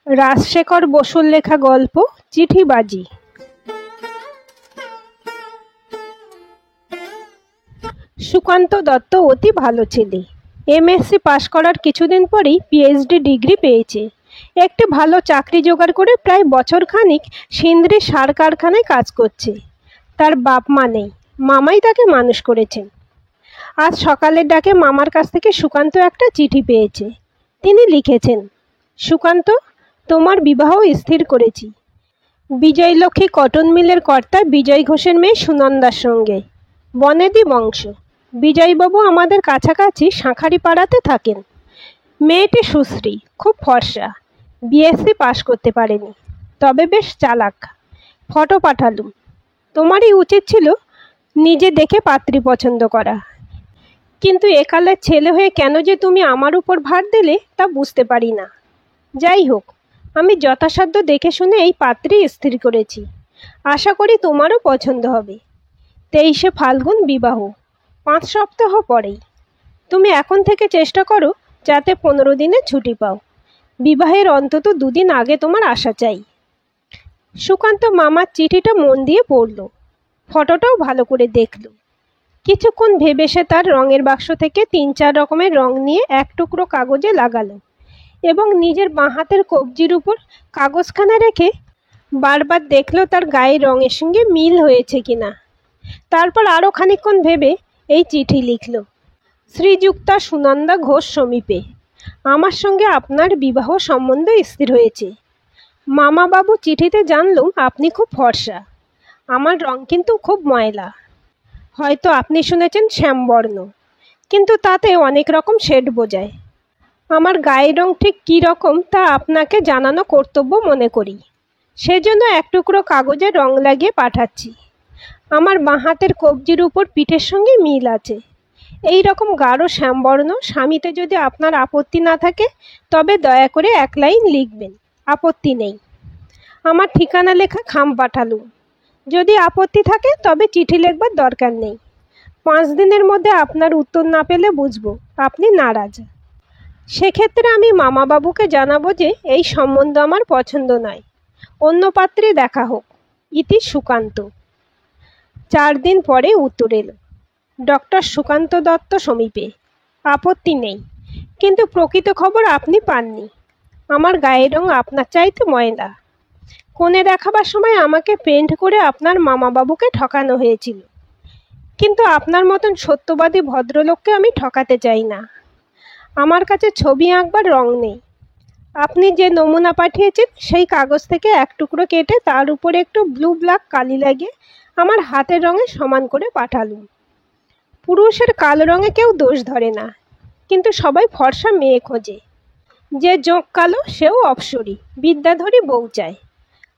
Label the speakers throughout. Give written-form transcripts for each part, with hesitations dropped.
Speaker 1: রাজশেখর বসুর লেখা গল্প চিঠিবাজি। সুকান্ত দত্ত অতি ভালো ছেলে। এমএসসি পাশ করার কিছুদিন পরেই পিএইচডি ডিগ্রি পেয়েছে। একটি ভালো চাকরি জোগাড় করে প্রায় বছরখানিক সিন্দ্রি সার কারখানায় কাজ করছে। তার বাপ মা নেই, মামাই তাকে মানুষ করেছেন। আজ সকালের ডাকে মামার কাছ থেকে সুকান্ত একটা চিঠি পেয়েছে। তিনি লিখেছেন, সুকান্ত, তোমার বিবাহ স্থির করেছি বিজয়লক্ষ্মী কটন মিলের কর্তা বিজয় ঘোষের মেয়ে সুনন্দার সঙ্গে। বনেদি বংশ। বিজয়বাবু আমাদের কাছাকাছি শাঁখারিপাড়াতে থাকেন। মেয়েটি সুশ্রী, খুব ফর্সা, বিএসসি পাশ করতে পারেনি, তবে বেশ চালাক। ফটো পাঠালুম। তোমারই উচিত ছিল নিজে দেখে পাত্রী পছন্দ করা, কিন্তু একালের ছেলে হয়ে কেন যে তুমি আমার উপর ভার দিলে তা বুঝতে পারি না। যাই হোক, আমি যথাসাধ্য দেখে শুনে এই পাত্রী স্থির করেছি। আশা করি তোমারও পছন্দ হবে। 23শে ফাল্গুন বিবাহ, 5 সপ্তাহ পরেই। তুমি এখন থেকে চেষ্টা করো যাতে 15 দিনে ছুটি পাও। বিবাহের অন্তত 2 দিন আগে তোমার আসা চাই। সুকান্ত মামার চিঠিটা মন দিয়ে পড়ল, ফটোটাও ভালো করে দেখল। কিছুক্ষণ ভেবে সে তার রঙের বাক্স থেকে 3-4 রকমের রং নিয়ে এক টুকরো কাগজে লাগালো এবং নিজের বাঁ হাতের কবজির উপর কাগজখানা রেখে বারবার দেখলো তার গায়ের রঙের সঙ্গে মিল হয়েছে কিনা। তারপর আরও খানিকক্ষণ ভেবে এই চিঠি লিখল, শ্রীযুক্তা সুনন্দা ঘোষ সমীপে আমার সঙ্গে আপনার বিবাহ সম্বন্ধ স্থির হয়েছে। মামাবাবু, চিঠিতে জানলুম আপনি খুব ফর্সা। আমার রং কিন্তু খুব ময়লা। হয়তো আপনি শুনেছেন শ্যামবর্ণ, কিন্তু তাতে অনেক রকম শেড বোঝায়। আমার গায়ের রং ঠিক কী রকম তা আপনাকে জানানো কর্তব্য মনে করি। সেজন্য এক টুকরো কাগজে রং লাগিয়ে পাঠাচ্ছি। আমার বাঁ হাতের কবজির উপর পিঠের সঙ্গে মিল আছে। এই রকম গাঢ় শ্যামবর্ণ স্বামীতে যদি আপনার আপত্তি না থাকে তবে দয়া করে 1 লাইন লিখবেন। আপত্তি নেই। আমার ঠিকানা লেখা খাম পাঠালুম। যদি আপত্তি থাকে তবে চিঠি লিখবার দরকার নেই। 5 দিনের মধ্যে আপনার উত্তর না পেলে বুঝবো আপনি নারাজ। সেক্ষেত্রে আমি মামাবাবুকে জানাবো যে এই সম্বন্ধ আমার পছন্দ নয়, অন্য পাত্রে দেখা হোক। ইতি সুকান্ত। 4 দিন পরে উত্তর এলো, ডক্টর সুকান্ত দত্ত সমীপে। আপত্তি নেই, কিন্তু প্রকৃত খবর আপনি পাননি। আমার গায়ের রং আপনার চাইতে ময়লা। কোণে দেখাবার সময় আমাকে পেন্ট করে আপনার মামাবাবুকে ঠকানো হয়েছিল, কিন্তু আপনার মতন সত্যবাদী ভদ্রলোককে আমি ঠকাতে চাই না। আমার কাছে ছবি আঁকবার রং নেই। আপনি যে নমুনা পাঠিয়েছেন সেই কাগজ থেকে এক টুকরো কেটে তার উপরে একটু ব্লু ব্ল্যাক কালি লাগিয়ে আমার হাতের রঙে সমান করে পাঠালুম। পুরুষের কালো রঙে কেউ দোষ ধরে না, কিন্তু সবাই ফর্সা মেয়ে খোঁজে। যে জোঁক কালো সেও অপসরী, বিদ্যাধরী বউ চায়।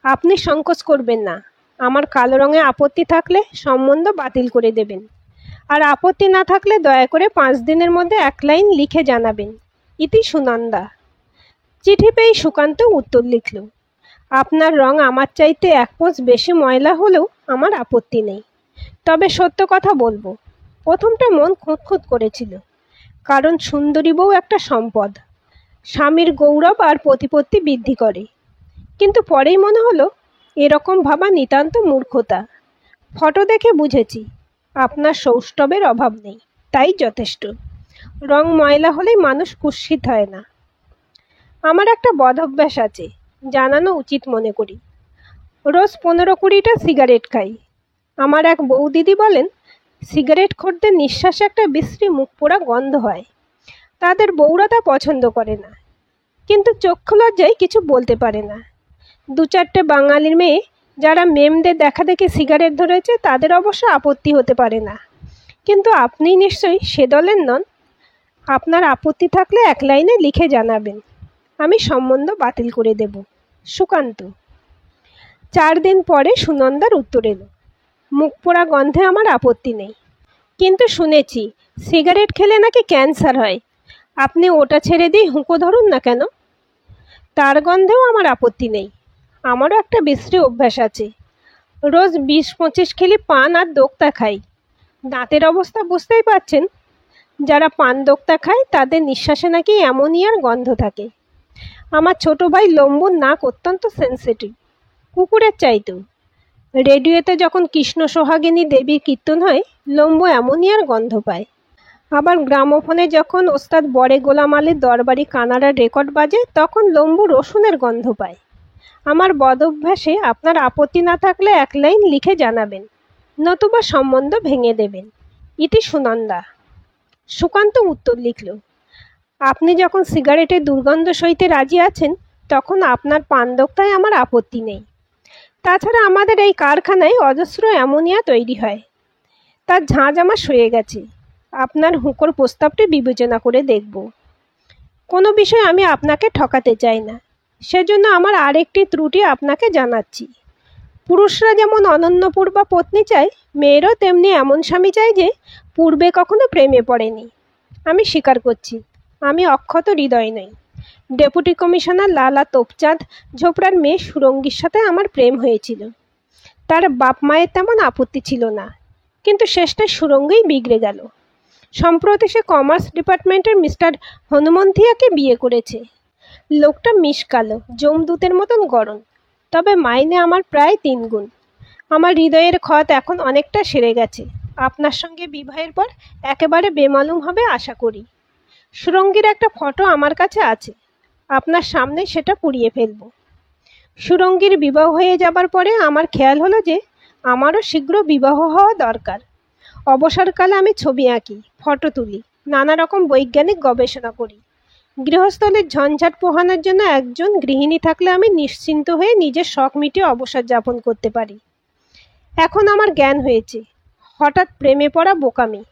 Speaker 1: আপনি সংকোচ করবেন না। আমার কালো রঙে আপত্তি থাকলে সম্বন্ধ বাতিল করে দেবেন, আর আপত্তি না থাকলে দয়া করে 5 দিনের মধ্যে 1 লাইন লিখে জানাবেন। ইতি সুনন্দা। চিঠি পেয়ে সুকান্ত উত্তর লিখল, আপনার রং আমার চাইতে 1 পোঁচ বেশি ময়লা হলেও আমার আপত্তি নেই। তবে সত্য কথা বলবো, প্রথমটা মন খুঁতখুঁত করেছিল, কারণ সুন্দরী বউ একটা সম্পদ, স্বামীর গৌরব আর প্রতিপত্তি বৃদ্ধি করে। কিন্তু পরেই মনে হলো এরকম ভাবা নিতান্ত মূর্খতা। ফটো দেখে বুঝেছি আপনার সৌষ্ঠবের অভাব নেই, তাই যথেষ্ট। রং ময়লা হলেই মানুষ কুৎসিত হয় না। আমার একটা বদভ্যাস আছে, জানানো উচিত মনে করি। রোজ 15-20টা সিগারেট খাই। আমার এক বৌদিদি বলেন, সিগারেট খোরদের নিঃশ্বাসে একটা বিশ্রী মুখ পোড়া গন্ধ হয়। তাদের বউরা তা পছন্দ করে না, কিন্তু চক্ষু লজ্জায় কিছু বলতে পারে না। 2-4টে বাঙালির মেয়ে যারা মেমদের দেখা দেখে সিগারেট ধরেছে তাদের অবশ্য আপত্তি হতে পারে না, কিন্তু আপনি নিশ্চয়ই সে দলের নন। আপনার আপত্তি থাকলে 1 লাইনে লিখে জানাবেন, আমি সম্বন্ধ বাতিল করে দেব। সুকান্ত। 4 দিন পরে সুনন্দার উত্তর এলো, মুখ পোড়া গন্ধে আমার আপত্তি নেই, কিন্তু শুনেছি সিগারেট খেলে নাকি ক্যান্সার হয়। আপনি ওটা ছেড়ে দিয়ে হুঁকো ধরুন না কেন। তার গন্ধেও আমার আপত্তি নেই। আমারও একটা বিশ্রী অভ্যাস আছে, রোজ 20-25 খেলি পান আর দোক্তা খাই। দাঁতের অবস্থা বুঝতেই পারছেন। যারা পান দোক্তা খায় তাদের নিঃশ্বাসে নাকি অ্যামোনিয়ার গন্ধ থাকে। আমার ছোট ভাই লম্বুর নাক অত্যন্ত সেন্সিটিভ, কুকুরের চাইতেও। রেডিওতে যখন কৃষ্ণ সোহাগিনী দেবীর কীর্তন হয়, লম্বু অ্যামোনিয়ার গন্ধ পায়। আবার গ্রামোফোনে যখন ওস্তাদ বড়ে গোলাম আলীর দরবারি কানাডার রেকর্ড বাজে, তখন লম্বু রসুনের গন্ধ পায়। আমার বদভ্যাসে আপনার আপত্তি না থাকলে এক লাইন লিখে জানাবেন, নতুবা সম্বন্ধ ভেঙে দেবেন। ইতি সুনন্দা। সুকান্ত উত্তর লিখল, আপনি যখন সিগারেটের দুর্গন্ধ সইতে রাজি আছেন, তখন আপনার পানদোক্তায় আমার আপত্তি নেই। তাছাড়া আমাদের এই কারখানায় অজস্র অ্যামোনিয়া তৈরি হয়, তার ঝাঁঝ আমার সয়ে গেছে। আপনার হুঁকোর প্রস্তাবটি বিবেচনা করে দেখব। কোনো বিষয়ে আমি আপনাকে ঠকাতে চাই না, সেজন্য আমার আরেকটি ত্রুটি আপনাকে জানাচ্ছি। পুরুষরা যেমন অনন্যপূর্বা পত্নী চায়, মেয়েরও তেমনি এমন স্বামী চায় যে পূর্বে কখনো প্রেমে পড়েনি। আমি স্বীকার করছি, আমি অক্ষত হৃদয় নই। ডেপুটি কমিশনার লালা তোপচাঁদ ঝোপড়ার মেয়ে সুরঙ্গীর সাথে আমার প্রেম হয়েছিল। তার বাপ মায়ের তেমন আপত্তি ছিল না, কিন্তু শেষটা সুরঙ্গেই বিগড়ে গেল। সম্প্রতি সে কমার্স ডিপার্টমেন্টের মিস্টার হনুমন্থিয়াকে বিয়ে করেছে। লোকটা মিশকালো, যমদূতের মতন গরম, তবে মাইনে আমার প্রায় 3 গুণ। আমার হৃদয়ের ক্ষত এখন অনেকটা সেরে গেছে। আপনার সঙ্গে বিবাহের পর একেবারে বেমালুম হবে আশা করি। সুরঙ্গীর একটা ফটো আমার কাছে আছে, আপনার সামনে সেটা পুড়িয়ে ফেলব। সুরঙ্গীর বিবাহ হয়ে যাবার পরে আমার খেয়াল হলো যে আমারও শীঘ্র বিবাহ হওয়া দরকার। অবসরকালে আমি ছবি আঁকি, ফটো তুলি, নানা রকম বৈজ্ঞানিক গবেষণা করি। গৃহস্থলীর ঝঞ্ঝাট পোহানোর জন্য একজন গৃহিণী থাকলে আমি নিশ্চিন্ত হয়ে নিজের শখ মিটিয়ে অবসর যাপন করতে পারি। এখন আমার জ্ঞান হয়েছে, হঠাৎ প্রেমে পড়া বোকামি।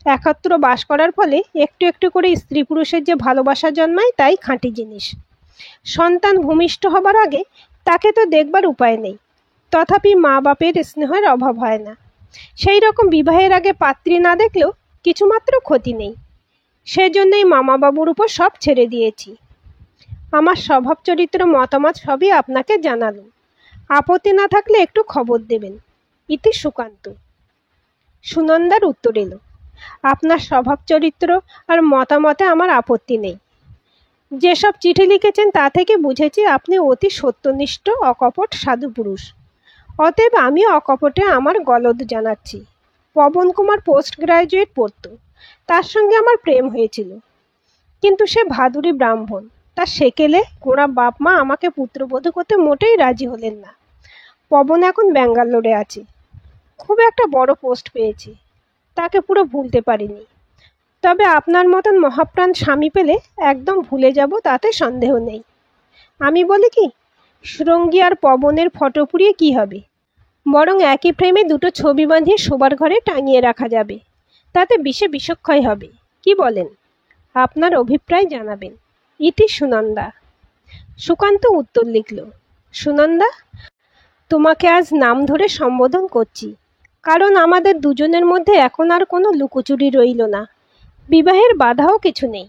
Speaker 1: একত্র বাস করার ফলে একটু একটু করে স্ত্রী পুরুষের যে ভালোবাসা জন্মায়, তাই খাঁটি জিনিস। সন্তান ভূমিষ্ঠ হবার আগে তাকে তো দেখবার উপায় নেই, তথাপি মা বাপের স্নেহের অভাব হয় না। সেই রকম বিবাহের আগে পাত্রী না দেখলেও কিছুমাত্র ক্ষতি নেই। সেজন্যই মামাবাবুর উপর সব ছেড়ে দিয়েছি। আমার স্বভাব চরিত্র মতামত সবই আপনাকে জানালুম। আপত্তি না থাকলে একটু খবর দেবেন। ইতি সুকান্ত। সুনন্দার উত্তর এলো, আপনার স্বভাব চরিত্র আর মতামতে আমার আপত্তি নেই। যেসব চিঠি লিখেছেন তা থেকে বুঝেছি আপনি অতি সত্যনিষ্ঠ, অকপট সাধু পুরুষ। অতএব আমি অকপটে আমার গলদ জানাচ্ছি। পবন কুমার পোস্ট গ্রাজুয়েট পড়ত, তার সঙ্গে আমার প্রেম হয়েছিল, কিন্তু সে ভাদুরী ব্রাহ্মণ। তার সেকেলে গোড়া বাপ মা আমাকে পুত্রবধূ করতে মোটেই রাজি হলেন না। পবন এখন ব্যাঙ্গালোরে আছে, খুব একটা বড় পোস্ট পেয়েছে, তাকে পুরো ভুলতে পারিনি। তবে আপনার মতন মহাপ্রাণ স্বামী পেলে একদম ভুলে যাব, তাতে সন্দেহ নেই। আমি বলি কি, সুরঙ্গী আর পবনের ফটো পুড়িয়ে কী হবে, বরং একই ফ্রেমে দুটো ছবি বাঁধিয়ে শোবার ঘরে টাঙিয়ে রাখা যাবে, তাতে বিষক্ষয় হবে। কি বলেন? আপনার অভিপ্রায় জানাবেন। ইতি সুনন্দা। সুকান্ত উত্তর লিখল, সুনন্দা, তোমাকে আজ নাম ধরে সম্বোধন করছি, কারণ আমাদের দুজনের মধ্যে এখন আর কোনো লুকোচুরি রইল না। বিবাহের বাধাও কিছু নেই।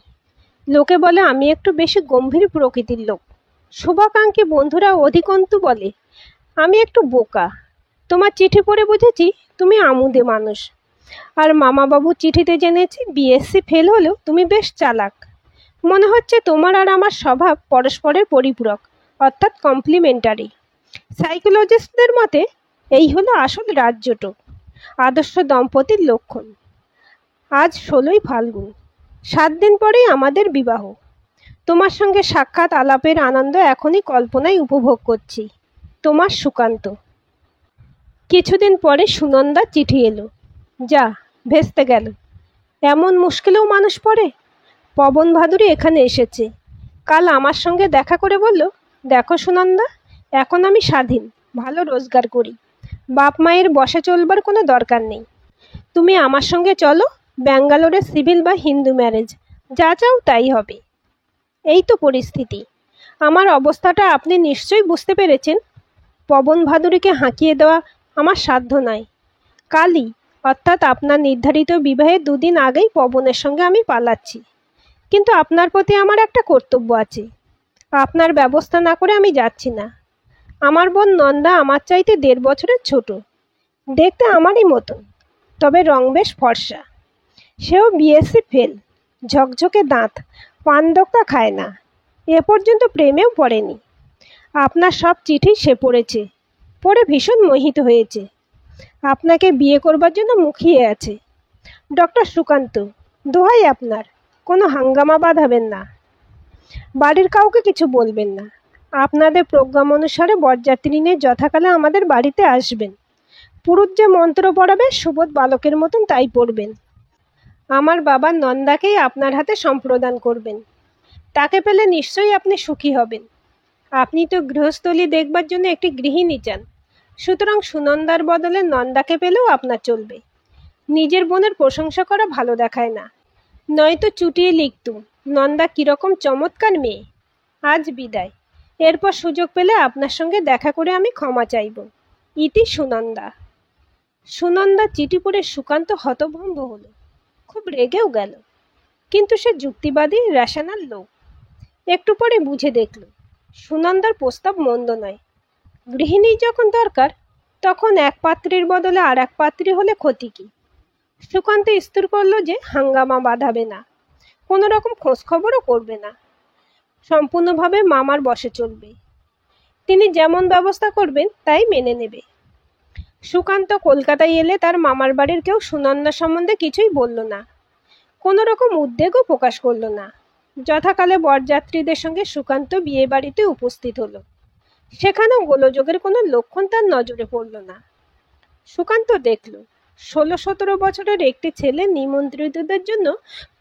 Speaker 1: লোকে বলে আমি একটু বেশি গম্ভীর প্রকৃতির লোক, শুভাকাঙ্ক্ষী বন্ধুরা অধিকন্তু বলে আমি একটু বোকা। তোমার চিঠি পড়ে বুঝেছি তুমি আমুদে মানুষ, আর মামাবাবুর চিঠিতে জেনেছি বিএসসি ফেল হলেও তুমি বেশ চালাক। মনে হচ্ছে তোমার আর আমার স্বভাব পরস্পরের পরিপূরক, অর্থাৎ কমপ্লিমেন্টারি। সাইকোলজিস্টদের মতে এই হলো আসল রাজ্যটো, আদর্শ দম্পতির লক্ষণ। আজ 16ই ফাল্গুন, 7 দিন পরেই আমাদের বিবাহ। তোমার সঙ্গে সাক্ষাৎ আলাপের আনন্দ এখনই কল্পনায় উপভোগ করছি। তোমার সুকান্ত। কিছুদিন পরে সুনন্দা চিঠি এলো। যা, ভেস্তে গেল। এমন মুশকিলেও মানুষ পড়ে। পবন ভাদুরী এখানে এসেছে। কাল আমার সঙ্গে দেখা করে বলল, দেখো সুনন্দা, এখন আমি স্বাধীন, ভালো রোজগার করি, বাপ মায়ের বসে চলবার কোনো দরকার নেই। তুমি আমার সঙ্গে চলো, ব্যাঙ্গালোরে সিভিল বা হিন্দু ম্যারেজ, যা চাও তাই হবে। এই তো পরিস্থিতি। আমার অবস্থাটা আপনি নিশ্চয়ই বুঝতে পেরেছেন। পবন ভাদুরীকে হাঁকিয়ে দেওয়া আমার সাধ্য নয়। কালই, অর্থাৎ আপনার নির্ধারিত বিবাহের 2 দিন আগেই পবনের সঙ্গে আমি পালাচ্ছি। কিন্তু আপনার প্রতি আমার একটা কর্তব্য আছে। আপনার ব্যবস্থা না করে আমি যাচ্ছি না। আমার বোন নন্দা আমার চাইতে 1.5 বছরের ছোট, দেখতে আমারই মতন, তবে রং বেশ ফর্সা। সেও বিএসসি ফেল, ঝকঝকে দাঁত, পান দোক্তা খায় না। এ পর্যন্ত প্রেমেও পড়েনি। আপনার সব চিঠি সে পড়েছে, পড়ে ভীষণ মোহিত হয়েছে। আপনাকে বিয়ে করবার জন্য মুখিয়ে আছে। ডক্টর সুকান্ত, দোহাই আপনার, কোনো হাঙ্গামা বাঁধাবেন না। বাড়ির কাউকে কিছু বলবেন না। আপনাদের প্রোগ্রাম অনুসারে বরযাত্রী নিয়ে যথাকালে আমাদের বাড়িতে আসবেন। পুরুত যে মন্ত্র পড়াবে সুবোধ বালকের মতন তাই পড়বেন। আমার বাবার নন্দাকেই আপনার হাতে সম্প্রদান করবেন। তাকে পেলে নিশ্চয়ই আপনি সুখী হবেন। আপনি তো গৃহস্থলী দেখবার জন্য একটি গৃহিণী চান, সুতরাং সুনন্দার বদলে নন্দাকে পেলেও আপনার চলবে। নিজের বোনের প্রশংসা করা ভালো দেখায় না, নয়তো চুটিয়ে লিখতুম নন্দা কিরকম চমৎকার মেয়ে। আজ বিদায়। এরপর সুযোগ পেলে আপনার সঙ্গে দেখা করে আমি ক্ষমা চাইব। ইতি সুনন্দা। সুনন্দা চিঠি পড়ে সুকান্ত হতভম্ব হলো, খুব রেগেও গেল। কিন্তু সে যুক্তিবাদী রেশনাল লোক। একটু পরে বুঝে দেখল সুনন্দার প্রস্তাব মন্দ নয়। গৃহিণী যখন দরকার, তখন এক পাত্রীর বদলে আর এক পাত্রী হলে ক্ষতি কি? সুকান্ত স্থির করল যে হাঙ্গামা বাঁধাবে না, কোনো রকম খোঁজখবরও করবে না, সম্পূর্ণভাবে মামার বশে চলবে। তিনি যেমন ব্যবস্থা করবেন তাই মেনে নেবে। সুকান্ত কলকাতায় এলে তার মামার বাড়ির কেউ সুনন্দা সম্বন্ধে কিছুই বলল না, কোনো রকম উদ্বেগও প্রকাশ করল না। যথাকালে বরযাত্রীদের সঙ্গে সুকান্ত বিয়ে বাড়িতে উপস্থিত হলো। সেখানেও গোলযোগের কোনো লক্ষণ তার নজরে পড়ল না। সুকান্ত দেখল 16-17 বছরের একটি ছেলে নিমন্ত্রিতদের জন্য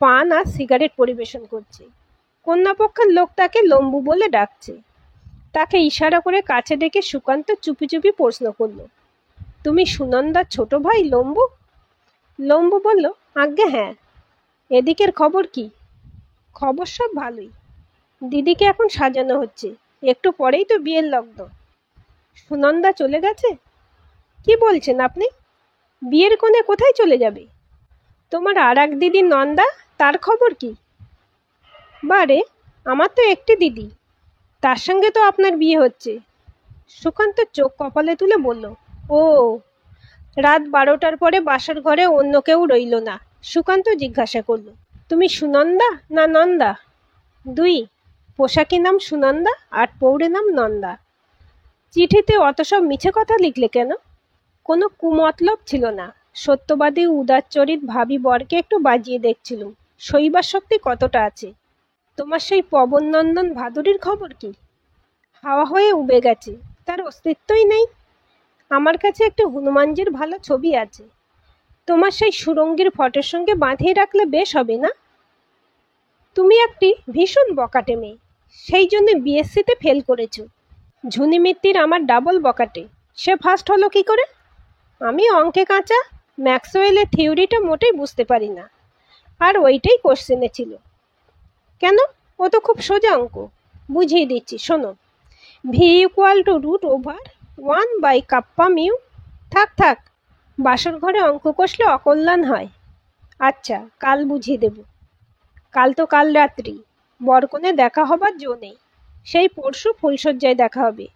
Speaker 1: পান আর সিগারেট পরিবেশন করছে। কন্যাপক্ষের লোক তাকে লম্বু বলে ডাকছে। তাকে ইশারা করে কাছে ডেকে সুকান্ত চুপি চুপি প্রশ্ন করল, তুমি সুনন্দার ছোট ভাই লম্বু? লম্বু বলল, আজ্ঞে হ্যাঁ। এদিকের খবর কি? খবর সব ভালোই। দিদিকে এখন সাজানো হচ্ছে, একটু পরেই তো বিয়ের লগ্ন। সুনন্দা চলে গেছে? কি বলছেন আপনি? বিয়ের কোণে কোথায় চলে যাবে? তোমার আর এক দিদি নন্দা, তার খবর কি? বারে, আমার তো একটি দিদি, তার সঙ্গে তো আপনার বিয়ে হচ্ছে। সুকান্ত চোখ কপালে তুলে বলল, ও। রাত 12টার পরে বাসার ঘরে অন্য কেউ রইল না। সুকান্ত জিজ্ঞাসা করল, তুমি সুনন্দা না নন্দা? দুই। পোশাকি নাম সুনন্দা আর পৌরে নাম নন্দা। চিঠিতে অত সব মিছে কথা লিখলে কেন? কোনো কুমতলব ছিল না। সত্যবাদী উদারচরিত ভাবি বরকে একটু বাজিয়ে দেখছিলুম শৈবার শক্তি কতটা আছে। তোমার সেই পবননন্দন ভাদুরীর খবর কি? হাওয়া হয়ে উবে গেছে, তার অস্তিত্বই নেই। আমার কাছে একটা হনুমানজির ভালো ছবি আছে, তোমার সেই সুরঙ্গীর ফটোর সঙ্গে বাঁধিয়ে রাখলে বেশ হবে না? তুমি একটি ভীষণ বকাটে মেয়ে, সেই জন্য বিএসসিতে ফেল করেছো। ঝুনি মিত্তির আমার ডাবল বকাটে, সে ফার্স্ট হলো কি করে? আমি অঙ্কে কাঁচা, ম্যাক্সওয়েলের থিওরিটা মোটেই বুঝতে পারি না, আর ওইটাই কোশ্চেনে ছিল। কেন? ও তো খুব সোজা অঙ্ক। বুঝিয়ে দিচ্ছি, শোনো। v=√1/কাপ্পা মিউ। থাক থাক, বাসর ঘরে অঙ্ক কষলে অকল্যাণ হয়। আচ্ছা, কাল বুঝিয়ে দেব। কাল তো কাল রাত্রি, বরকনে দেখা হবার জো নেই। সেই পরশু ফুলশয্যায় দেখা হবে।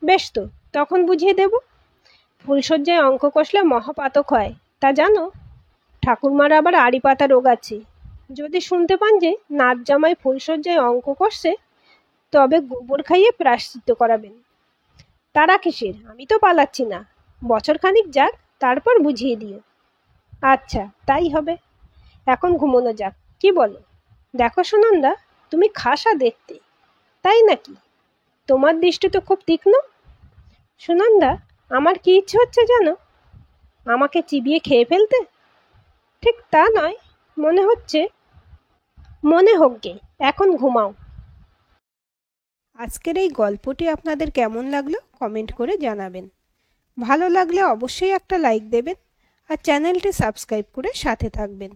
Speaker 1: বেশ তো, তখন বুঝিয়ে দেব। ফুলশয্যায় অঙ্ক কষলে মহাপাতক হয়, তা জানো? ঠাকুরমার আবার আড়ি পাতা রোগ আছে। যদি শুনতে পান যে নাচ জামাই ফুলশয্যায় অঙ্ক কষছে, তবে গোবর খাইয়ে প্রায়শ্চিত্ত করাবেন। তারা কিসের? আমি তো পালাচ্ছি না। বছরখানিক যাক, তারপর বুঝিয়ে দিও। আচ্ছা, তাই হবে। এখন ঘুমোনো যাক, কি বলো? দেখো সুনন্দা, তুমি খাসা দেখতে। তাই নাকি? তোমার দৃষ্টি তো খুব তীক্ষ্ণ। সুনন্দা, আমার কি ইচ্ছে হচ্ছে জানো? আমাকে চিবিয়ে খেয়ে ফেলতে? ঠিক তা নয়, মনে হচ্ছে। মনে হোক গে, এখন ঘুমাও। আজকের এই গল্পটি আপনাদের কেমন লাগলো কমেন্ট করে জানাবেন। ভালো লাগলে অবশ্যই একটা লাইক দেবেন আর চ্যানেলটি সাবস্ক্রাইব করে সাথে থাকবেন।